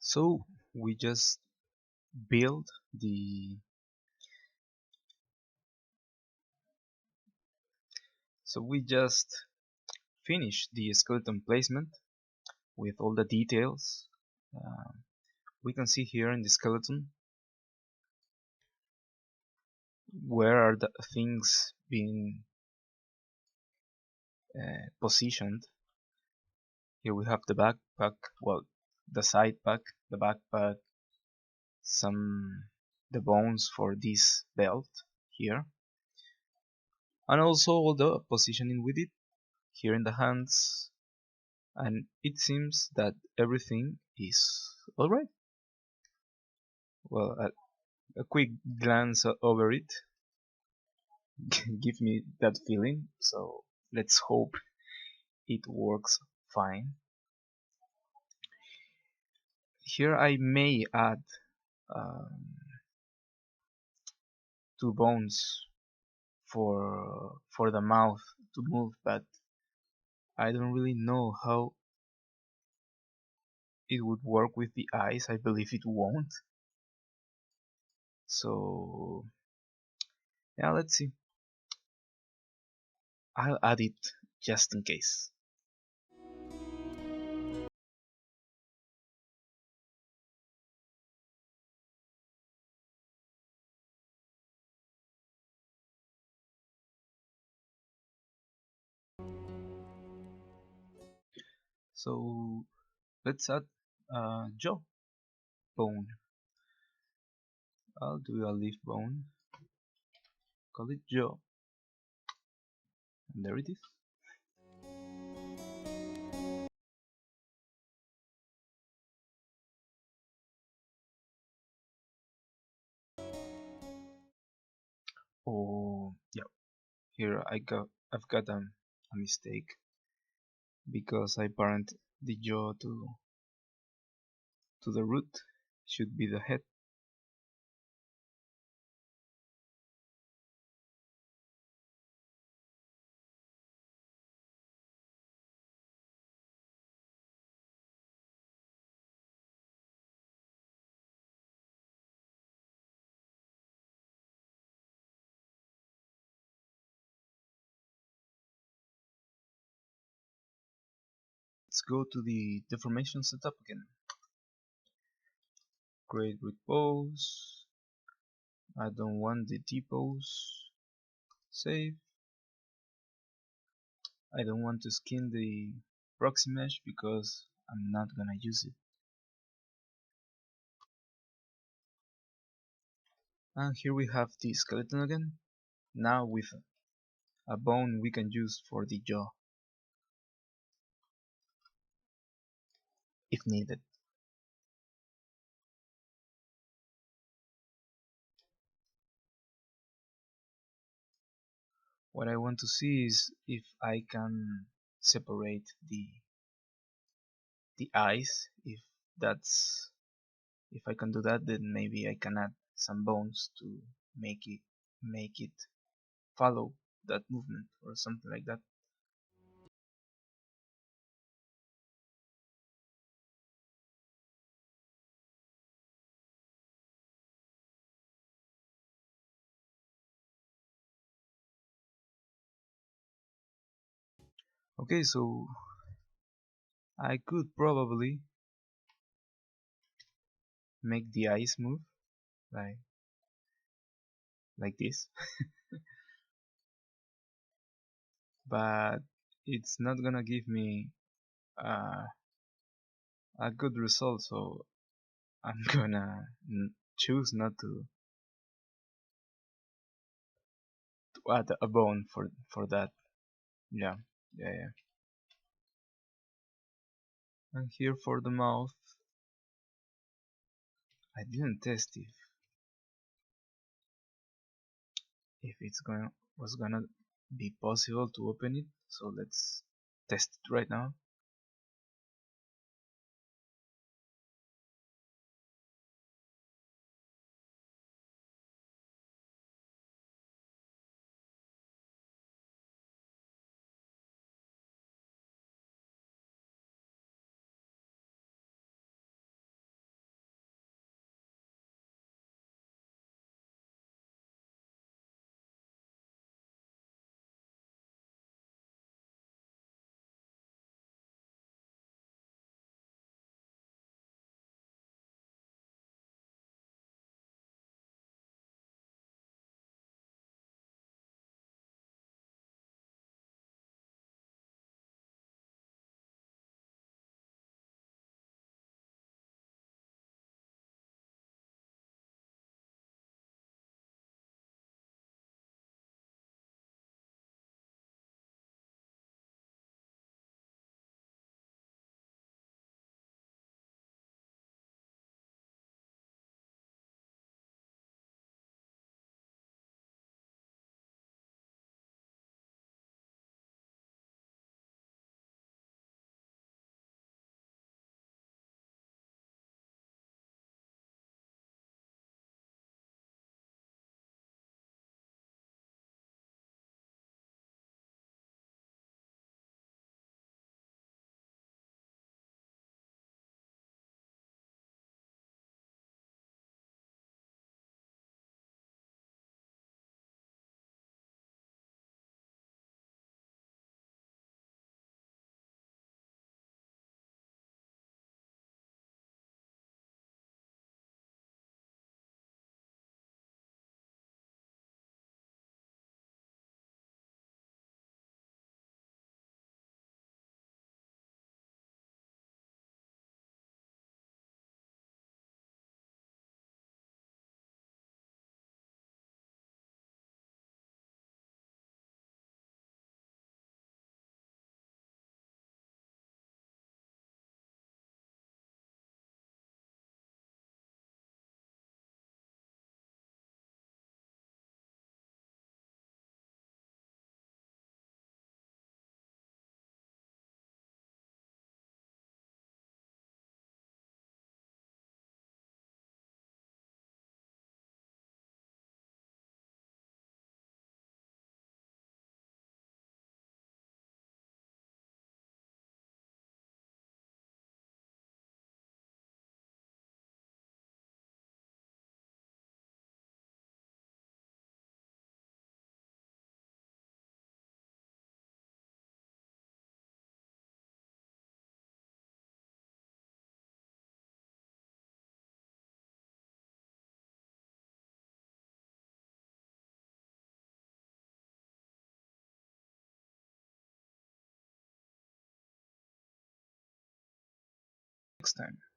So we just build the so we just finish the skeleton placement with all the details. We can see here in the skeleton where are the things being positioned. Here we have the backpack, well, the side pack, the backpack, some the bones for this belt here, and also all the positioning with it here in the hands, and it seems that everything is alright. Well, a quick glance over it give me that feeling, so let's hope it works fine. Here I may add um, two bones for the mouth to move, but I don't really know how it would work with the eyes. I believe it won't. So yeah, let's see. I'll add it just in case. So let's add jaw bone. I'll do a leaf bone. Call it jaw. And there it is. Oh yeah, here I've got a mistake because I parent the jaw to the root. Should be the head. Let's go to the deformation setup again. Create root pose. I don't want the T pose. Save. I don't want to skin the proxy mesh because I'm not gonna use it. And here we have the skeleton again. Now with a bone we can use for the jaw if needed. What I want to see is if I can separate the eyes. That's if I can do that, then maybe I can add some bones to make it follow that movement or something like that. Okay, so I could probably make the eyes move like like this, but it's not gonna give me uh, a good result, so I'm gonna choose not to add a bone for that. Yeah, yeah, yeah. And here for the mouth, I didn't test if it's going was gonna be possible to open it, so let's test it right now. next time.